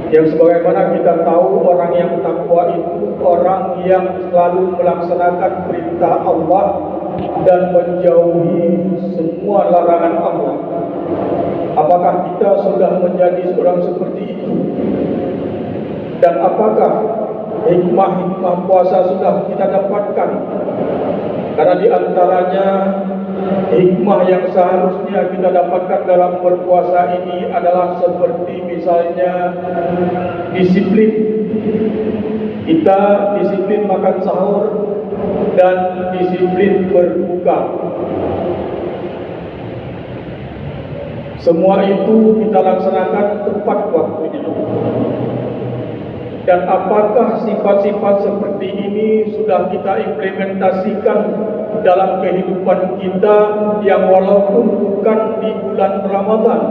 Yang sebagaimana kita tahu, orang yang takwa itu orang yang selalu melaksanakan perintah Allah dan menjauhi semua larangan Allah. Apakah kita sudah menjadi seorang seperti itu? Dan apakah hikmah-hikmah puasa sudah kita dapatkan? Karena di antaranya hikmah yang seharusnya kita dapatkan dalam berpuasa ini adalah seperti misalnya disiplin. Kita disiplin makan sahur dan disiplin berbuka. Semua itu kita laksanakan tepat waktunya. Dan apakah sifat-sifat seperti ini sudah kita implementasikan dalam kehidupan kita yang walaupun bukan di bulan Ramadan,